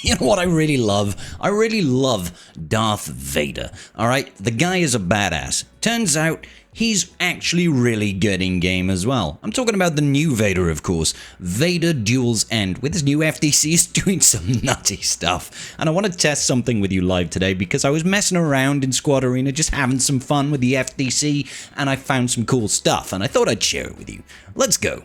You know what I really love? I really love Darth Vader, alright? The guy is a badass. Turns out, he's actually really good in game as well. I'm talking about the new Vader, of course. Vader Duel's End. With his new FDC, is doing some nutty stuff. And I want to test something with you live today because I was messing around in Squad Arena, just having some fun with the FDC, and I found some cool stuff, and I thought I'd share it with you. Let's go.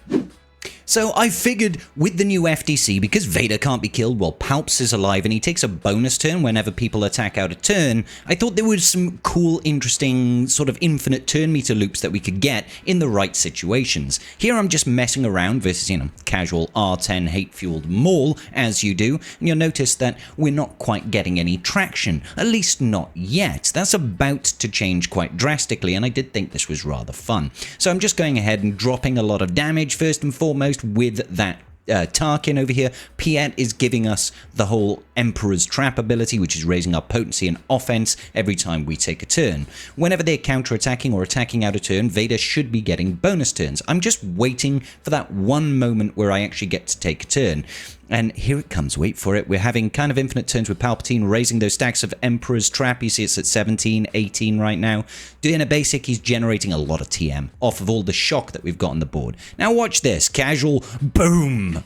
So I figured with the new FDC, because Vader can't be killed while Palps is alive and he takes a bonus turn whenever people attack out of turn, I thought there was some cool, interesting, sort of infinite turn meter loops that we could get in the right situations. Here I'm just messing around versus, casual R10 hate-fueled Maul, as you do, and you'll notice that we're not quite getting any traction, at least not yet. That's about to change quite drastically, and I did think this was rather fun. So I'm just going ahead and dropping a lot of damage first and foremost with that Tarkin over here. Piet is giving us the whole Emperor's Trap ability, which is raising our potency and offense every time we take a turn. Whenever they're counter-attacking or attacking out of turn, Vader should be getting bonus turns. I'm just waiting for that one moment where I actually get to take a turn. And here it comes, wait for it. We're having kind of infinite turns with Palpatine, raising those stacks of Emperor's Trap. You see it's at 17, 18 right now. Doing a basic, he's generating a lot of TM off of all the shock that we've got on the board. Now watch this, casual, boom!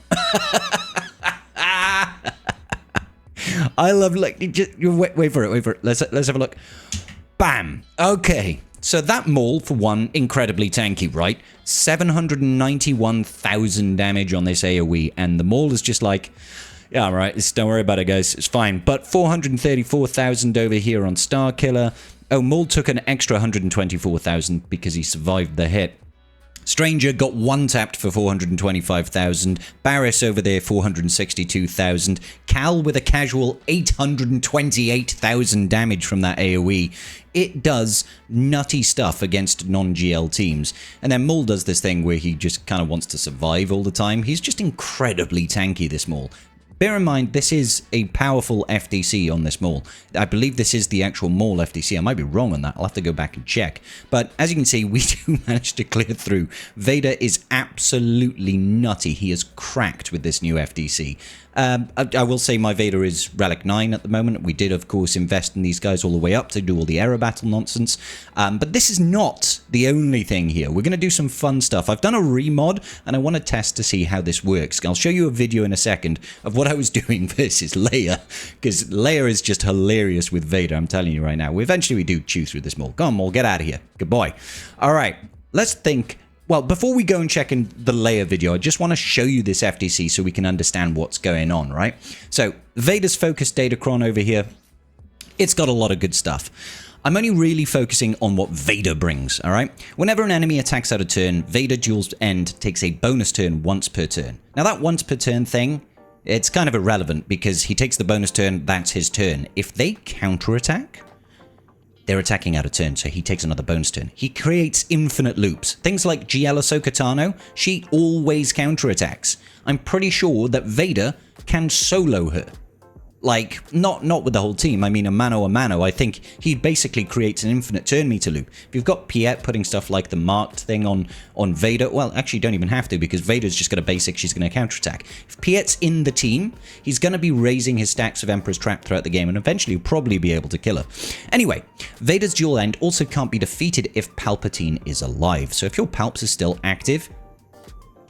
I love, like, wait for it. Let's have a look. Bam! Okay. So that Maul, for one, incredibly tanky, right? 791,000 damage on this AoE, and the Maul is just like, yeah, all right, don't worry about it, guys, it's fine. But 434,000 over here on Starkiller. Oh, Maul took an extra 124,000 because he survived the hit. Stranger got one-tapped for 425,000. Barris over there, 462,000. Cal with a casual 828,000 damage from that AoE. It does nutty stuff against non-GL teams. And then Maul does this thing where he just kind of wants to survive all the time. He's just incredibly tanky, this Maul. Bear in mind, this is a powerful FDC on this Maul. I believe this is the actual Maul FDC. I might be wrong on that. I'll have to go back and check. But as you can see, we do manage to clear through. Vader is absolutely nutty. He is cracked with this new FDC. I will say my Vader is Relic 9 at the moment. We did, of course, invest in these guys all the way up to do all the error battle nonsense. But this is not the only thing here. We're going to do some fun stuff. I've done a remod, and I want to test to see how this works. I'll show you a video in a second of what I was doing versus Leia, because Leia is just hilarious with Vader, I'm telling you right now. Eventually we do chew through this Maul. Go on, Maul, get out of here. Good boy. All right, let's think. Well, before we go and check in the Leia video, I just want to show you this FDC so we can understand what's going on, right? So, Vader's focused Datacron over here, it's got a lot of good stuff. I'm only really focusing on what Vader brings, alright? Whenever an enemy attacks out of turn, Vader Duel's End takes a bonus turn once per turn. Now, that once per turn thing, it's kind of irrelevant because he takes the bonus turn, that's his turn. If they counterattack, they're attacking out of turn, so he takes another bonus turn. He creates infinite loops. Things like GL Ahsoka Tano, she always counterattacks. I'm pretty sure that Vader can solo her. Like, not with the whole team, I mean a mano, I think he basically creates an infinite turn meter loop. If you've got Piet putting stuff like the marked thing on Vader, well, actually you don't even have to, because Vader's just got a basic, she's going to counterattack. If Piet's in the team, he's going to be raising his stacks of Emperor's Trap throughout the game, and eventually probably be able to kill her. Anyway, Vader's Duel End also can't be defeated if Palpatine is alive, so if your Palps is still active,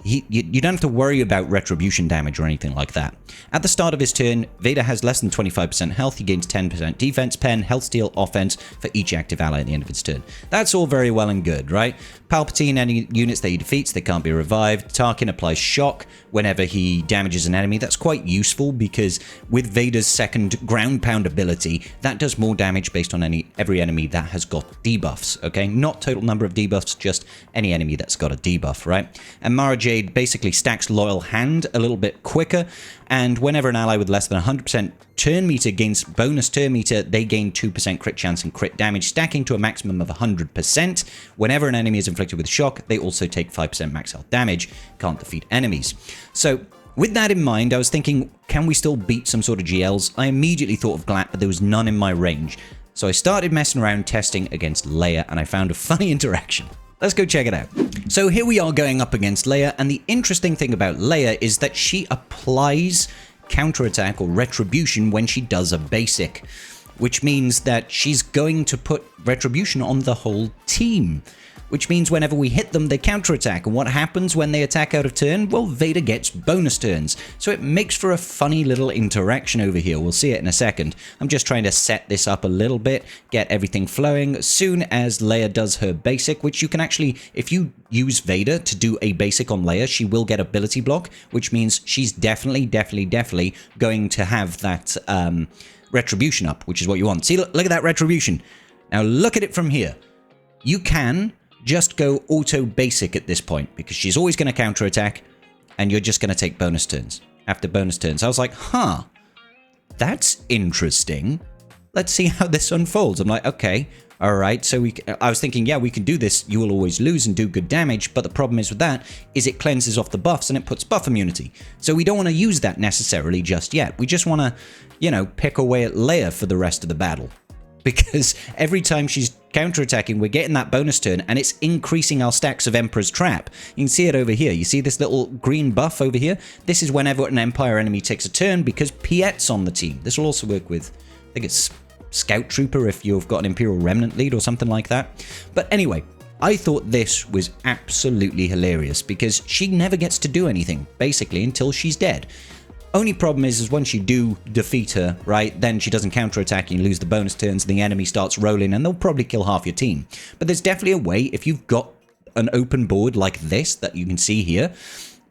you don't have to worry about retribution damage or anything like that. At the start of his turn, Vader has less than 25% health. He gains 10% defense pen, health steal, offense for each active ally at the end of its turn. That's all very well and good, right? Palpatine, any units that he defeats, they can't be revived. Tarkin applies shock whenever he damages an enemy. That's quite useful because with Vader's second ground pound ability, that does more damage based on every enemy that has got debuffs, okay? Not total number of debuffs, just any enemy that's got a debuff, right? And Mara Jade basically stacks Loyal Hand a little bit quicker, and whenever an ally with less than 100% turn meter gains bonus turn meter, they gain 2% crit chance and crit damage, stacking to a maximum of 100%. Whenever an enemy is inflicted with shock, they also take 5% max health damage. Can't defeat enemies. So, with that in mind, I was thinking, can we still beat some sort of GLs? I immediately thought of Glat, but there was none in my range. So I started messing around testing against Leia, and I found a funny interaction. Let's go check it out. So here we are going up against Leia, and the interesting thing about Leia is that she applies counterattack or retribution when she does a basic, which means that she's going to put retribution on the whole team. Which means whenever we hit them, they counterattack. And what happens when they attack out of turn? Well, Vader gets bonus turns. So it makes for a funny little interaction over here. We'll see it in a second. I'm just trying to set this up a little bit, get everything flowing. As soon as Leia does her basic, which you can actually, if you use Vader to do a basic on Leia, she will get ability block, which means she's definitely going to have that retribution up, which is what you want. See, look at that retribution. Now look at it from here. You can just go auto basic at this point because she's always going to counterattack and you're just going to take bonus turns after bonus turns. I was like, huh, that's interesting. Let's see how this unfolds. I'm like, okay, all right. So I was thinking, yeah, we can do this. You will always lose and do good damage. But the problem is with that is it cleanses off the buffs and it puts buff immunity. So we don't want to use that necessarily just yet. We just want to, you know, pick away at Leia for the rest of the battle. Because every time she's counterattacking, we're getting that bonus turn, and it's increasing our stacks of Emperor's Trap. You can see it over here. You see this little green buff over here? This is whenever an Empire enemy takes a turn, because Piet's on the team. This will also work with, I think it's Scout Trooper if you've got an Imperial Remnant lead or something like that. But anyway, I thought this was absolutely hilarious, because she never gets to do anything, basically, until she's dead. Only problem is once you do defeat her, right, then she doesn't counterattack, you lose the bonus turns, and the enemy starts rolling, and they'll probably kill half your team. But there's definitely a way, if you've got an open board like this that you can see here,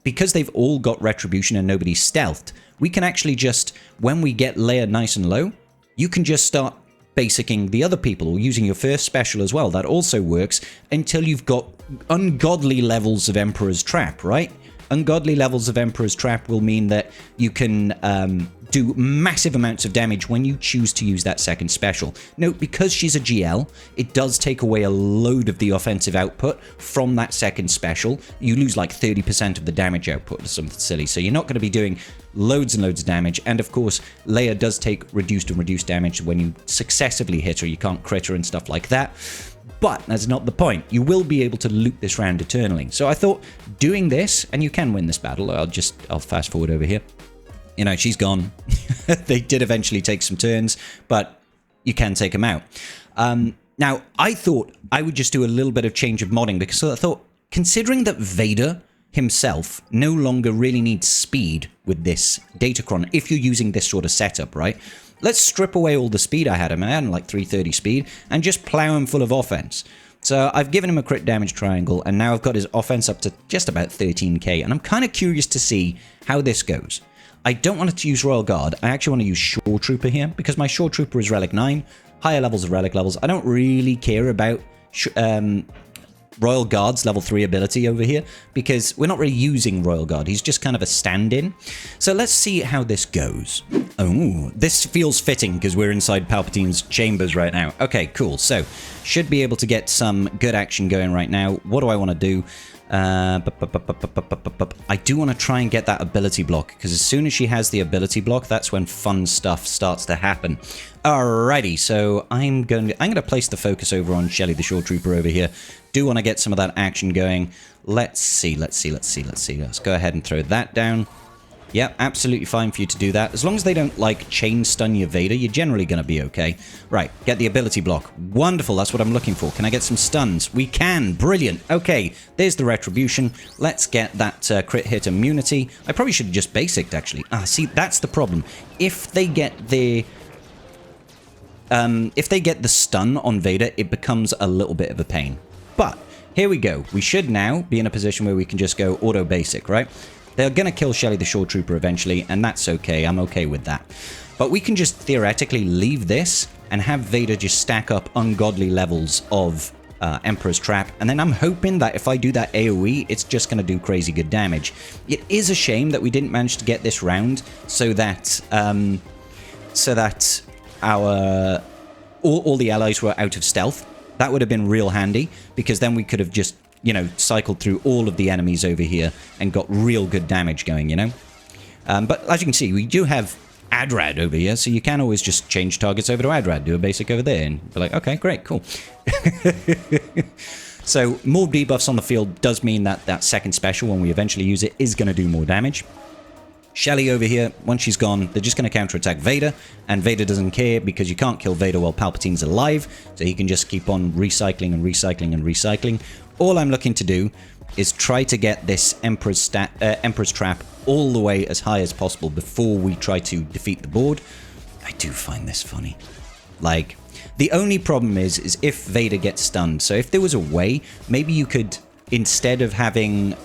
because they've all got retribution and nobody's stealthed, we can actually just, when we get Leia nice and low, you can just start basicking the other people, or using your first special as well. That also works until you've got ungodly levels of Emperor's Trap, right? Ungodly levels of Emperor's Trap will mean that you can do massive amounts of damage when you choose to use that second special. Note, because she's a GL, it does take away a load of the offensive output from that second special. You lose like 30% of the damage output or something silly, so you're not going to be doing loads and loads of damage. And of course, Leia does take reduced and reduced damage when you successively hit her. You can't crit her and stuff like that. But that's not the point. You will be able to loot this round eternally. So I thought doing this, and you can win this battle. I'll fast forward over here. You know, she's gone. They did eventually take some turns, but you can take them out. Now, I thought I would just do a little bit of change of modding, because I thought, considering that Vader himself no longer really needs speed with this Datacron, if you're using this sort of setup, right? Let's strip away all the speed I had him. I had him like 330 speed, and just plow him full of offense. So I've given him a crit damage triangle, and now I've got his offense up to just about 13k, and I'm kind of curious to see how this goes. I don't want to use Royal Guard. I actually want to use Shore Trooper here, because my Shore Trooper is Relic 9, higher levels of Relic levels. I don't really care about Royal Guard's level 3 ability over here, because we're not really using Royal Guard. He's just kind of a stand-in. So let's see how this goes. Oh, this feels fitting because we're inside Palpatine's chambers right now. Okay, cool. So should be able to get some good action going right now. What do I want to do? I do want to try and get that ability block, because as soon as she has the ability block, that's when fun stuff starts to happen. Alrighty, so I'm going to place the focus over on Shelly the Shore Trooper over here. Do want to get some of that action going. Let's see. Let's go ahead and throw that down. Yeah, absolutely fine for you to do that. As long as they don't, like, chain stun your Vader, you're generally going to be okay. Right, get the ability block. Wonderful, that's what I'm looking for. Can I get some stuns? We can. Brilliant. Okay, there's the retribution. Let's get that crit hit immunity. I probably should have just basicked, actually. Ah, see, that's the problem. If they get the stun on Vader, it becomes a little bit of a pain. But here we go. We should now be in a position where we can just go auto basic, right? They're going to kill Shelly the Shore Trooper eventually, and that's okay. I'm okay with that. But we can just theoretically leave this and have Vader just stack up ungodly levels of Emperor's Trap, and then I'm hoping that if I do that AoE, it's just going to do crazy good damage. It is a shame that we didn't manage to get this round so that our all the allies were out of stealth. That would have been real handy, because then we could have just, you know, cycled through all of the enemies over here and got real good damage going, you know? But as you can see, we do have Adrad over here, so you can always just change targets over to Adrad, do a basic over there, and be like, okay, great, cool. So more debuffs on the field does mean that that second special, when we eventually use it, is going to do more damage. Shelly over here, once she's gone, they're just going to counterattack Vader, and Vader doesn't care because you can't kill Vader while Palpatine's alive, so he can just keep on recycling and recycling and recycling. All I'm looking to do is try to get this Emperor's Trap all the way as high as possible before we try to defeat the board. I do find this funny. Like, the only problem is if Vader gets stunned. So if there was a way, maybe you could, instead of having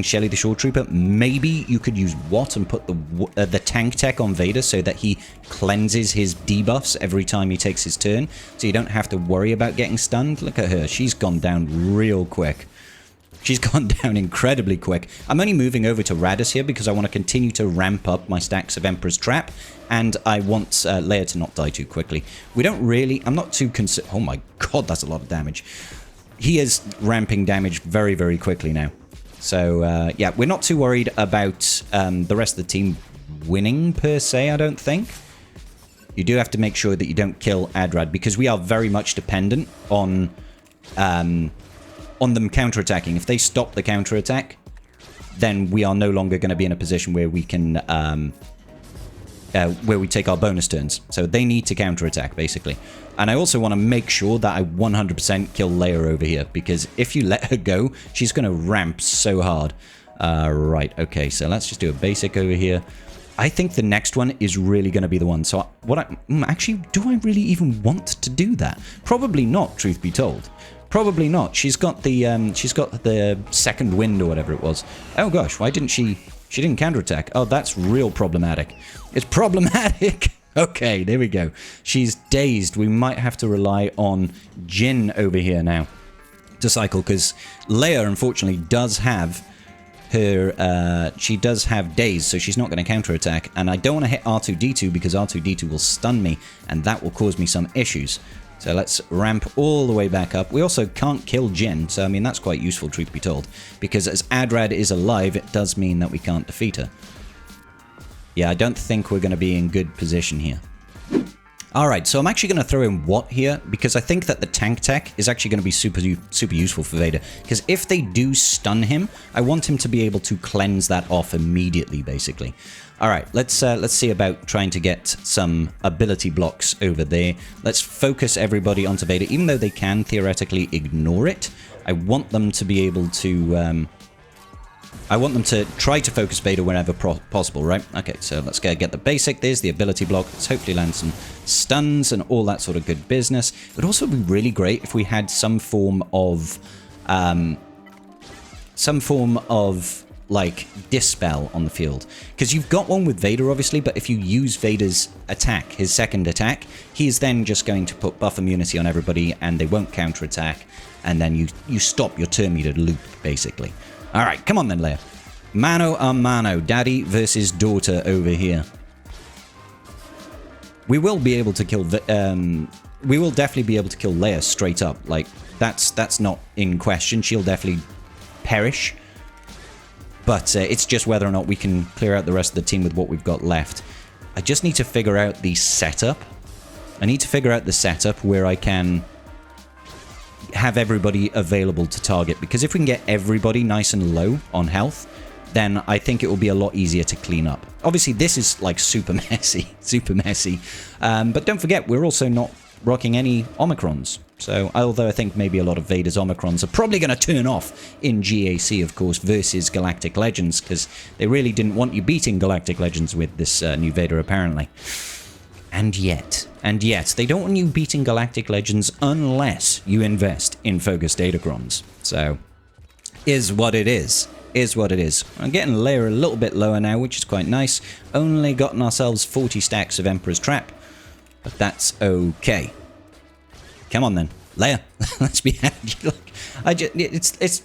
Shelly the Shore Trooper, maybe you could use Watt and put the tank tech on Vader so that he cleanses his debuffs every time he takes his turn, so you don't have to worry about getting stunned. Look at her. She's gone down real quick. She's gone down incredibly quick. I'm only moving over to Radis here because I want to continue to ramp up my stacks of Emperor's Trap, and I want Leia to not die too quickly. We don't really... I'm not too concerned... Oh my god, that's a lot of damage. He is ramping damage very, very quickly now. So, yeah, we're not too worried about the rest of the team winning, per se, I don't think. You do have to make sure that you don't kill Adrad, because we are very much dependent on them counterattacking. If they stop the counterattack, then we are no longer going to be in a position where we can... where we take our bonus turns. So they need to counterattack, basically. And I also want to make sure that I 100% kill Leia over here, because if you let her go, she's going to ramp so hard. Right, okay, so let's just do a basic over here. I think the next one is really going to be the one. So actually, do I really even want to do that? Probably not, truth be told. Probably not. She's got the second wind or whatever it was. Oh gosh, why didn't she... She didn't counterattack. Oh, that's real problematic. It's problematic. Okay, there we go. She's dazed. We might have to rely on Jin over here now to cycle, because Leia, unfortunately, does have her... she does have daze, so she's not going to counterattack. And I don't want to hit R2-D2 because R2-D2 will stun me, and that will cause me some issues. So let's ramp all the way back up. We also can't kill Jin, so I mean, that's quite useful, truth be told. Because as Adrad is alive, it does mean that we can't defeat her. Yeah, I don't think we're going to be in good position here. Alright, so I'm actually going to throw in Watt here, because I think that the tank tech is actually going to be super useful for Vader. Because if they do stun him, I want him to be able to cleanse that off immediately, basically. Alright, let's see about trying to get some ability blocks over there. Let's focus everybody onto Vader, even though they can theoretically ignore it. I want them to be able to... I want them to try to focus Vader whenever possible, right? Okay, so let's get the basic. There's the ability block. Let's hopefully land some stuns and all that sort of good business. It would also be really great if we had some form of like dispel on the field, because you've got one with Vader obviously, but if you use Vader's attack, his second attack, he is then just going to put buff immunity on everybody and they won't counterattack, and then you stop your turn meter loop, basically. All right, come on then, Leia. Mano a mano, daddy versus daughter over here. We will be able to kill we will definitely be able to kill Leia straight up. Like, that's not in question. She'll definitely perish. But it's just whether or not we can clear out the rest of the team with what we've got left. I just need to figure out the setup. I need to figure out the setup where I can have everybody available to target. Because if we can get everybody nice and low on health, then I think it will be a lot easier to clean up. Obviously, this is like super messy. Super messy. But don't forget, we're also not rocking any Omicrons. So, although I think maybe a lot of Vader's Omicrons are probably going to turn off in GAC, of course, versus Galactic Legends, because they really didn't want you beating Galactic Legends with this new Vader, apparently. And yet, they don't want you beating Galactic Legends unless you invest in focused Datacrons. So, is what it is. Is what it is. I'm getting Leia a little bit lower now, which is quite nice. Only gotten ourselves 40 stacks of Emperor's Trap. But that's okay. Come on then, Leia. Let's be happy.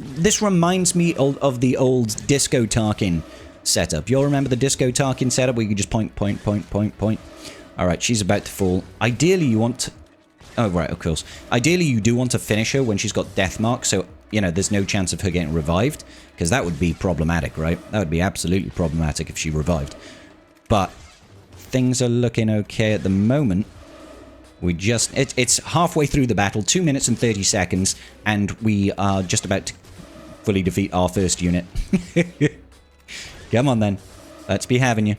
This reminds me of the old Disco Tarkin setup. You all remember the Disco Tarkin setup where you could just point. All right, she's about to fall. Ideally, you want to... Oh, right, of course. Ideally, you do want to finish her when she's got death mark, so, you know, there's no chance of her getting revived, because that would be problematic, right? That would be absolutely problematic if she revived. But things are looking okay at the moment. We just... It's halfway through the battle, 2 minutes and 30 seconds, and we are just about to fully defeat our first unit. Come on, then. Let's be having you.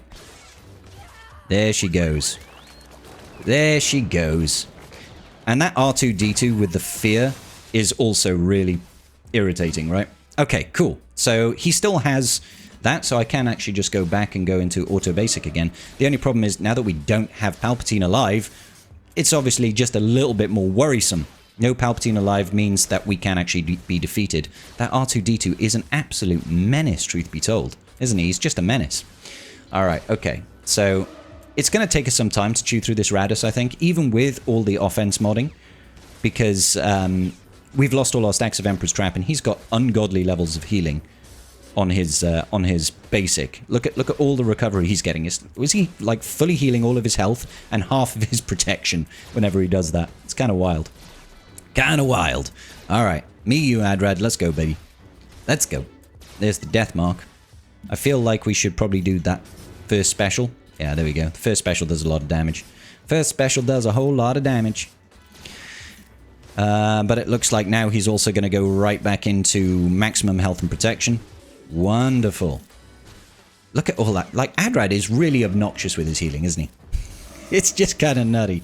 There she goes. There she goes. And that R2-D2 with the fear is also really irritating, right? Okay, cool. So he still has that, so I can actually just go back and go into auto basic again. The only problem is, now that we don't have Palpatine alive, it's obviously just a little bit more worrisome. No Palpatine alive means that we can actually be defeated. That R2-D2 is an absolute menace, truth be told, isn't he? He's just a menace. Alright, okay. So it's going to take us some time to chew through this Radus, I think, even with all the offense modding, because we've lost all our stacks of Emperor's Trap, and he's got ungodly levels of healing on his basic. Look at all the recovery he's getting. Was he like fully healing all of his health and half of his protection whenever he does that? It's kind of wild. Kind of wild. All right, me, you, Adrad. Let's go, baby. Let's go. There's the death mark. I feel like we should probably do that first special. Yeah, there we go. The first special does a lot of damage. First special does a whole lot of damage. But it looks like now he's also going to go right back into maximum health and protection. Wonderful. Look at all that. Like, Adrad is really obnoxious with his healing, isn't he? It's just kind of nutty.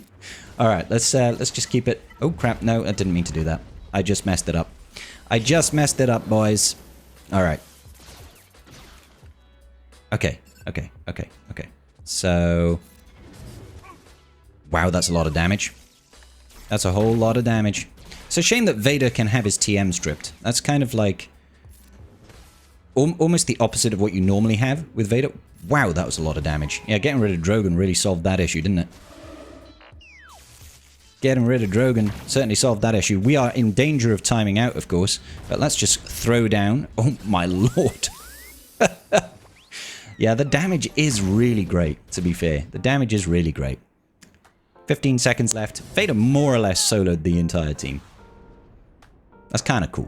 All right, let's just keep it. Oh, crap. No, I didn't mean to do that. I just messed it up. I just messed it up, boys. All right. Okay. So, wow, that's a lot of damage. That's a whole lot of damage. It's a shame that Vader can have his TM stripped. That's kind of like almost the opposite of what you normally have with Vader. Wow, that was a lot of damage. Yeah, getting rid of Drogon really solved that issue, didn't it? Getting rid of Drogon certainly solved that issue. We are in danger of timing out, of course, but let's just throw down. Oh, my lord. Yeah, the damage is really great, to be fair. The damage is really great. 15 seconds left. Vader more or less soloed the entire team. That's kind of cool.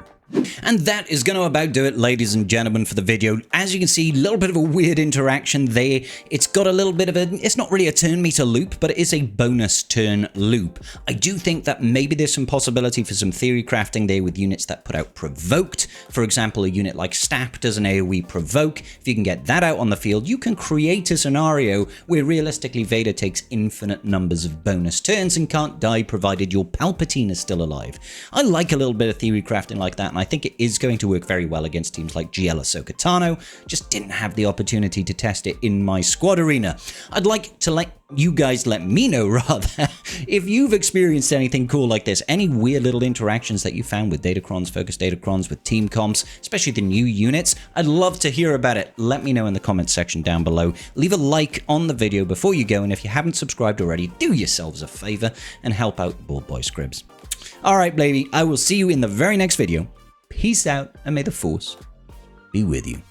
And that is going to about do it, ladies and gentlemen, for the video. As you can see, a little bit of a weird interaction there. It's got a little bit of a... It's not really a turn meter loop, but it is a bonus turn loop. I do think that maybe there's some possibility for some theory crafting there with units that put out provoked. For example, a unit like Stap does an AoE provoke. If you can get that out on the field, you can create a scenario where realistically Vader takes infinite numbers of bonus turns and can't die provided your Palpatine is still alive. I like a little bit of theory crafting like that, and I think it is going to work very well against teams like GL Ahsoka Tano. Just didn't have the opportunity to test it in my squad arena. I'd like to let you guys let me know, rather, if you've experienced anything cool like this, any weird little interactions that you found with Datacrons, Focus Datacrons, with team comps, especially the new units. I'd love to hear about it. Let me know in the comments section down below. Leave a like on the video before you go, and if you haven't subscribed already, do yourselves a favor and help out Bald Boy Scribs. Alright, baby, I will see you in the very next video. Peace out, and may the Force be with you.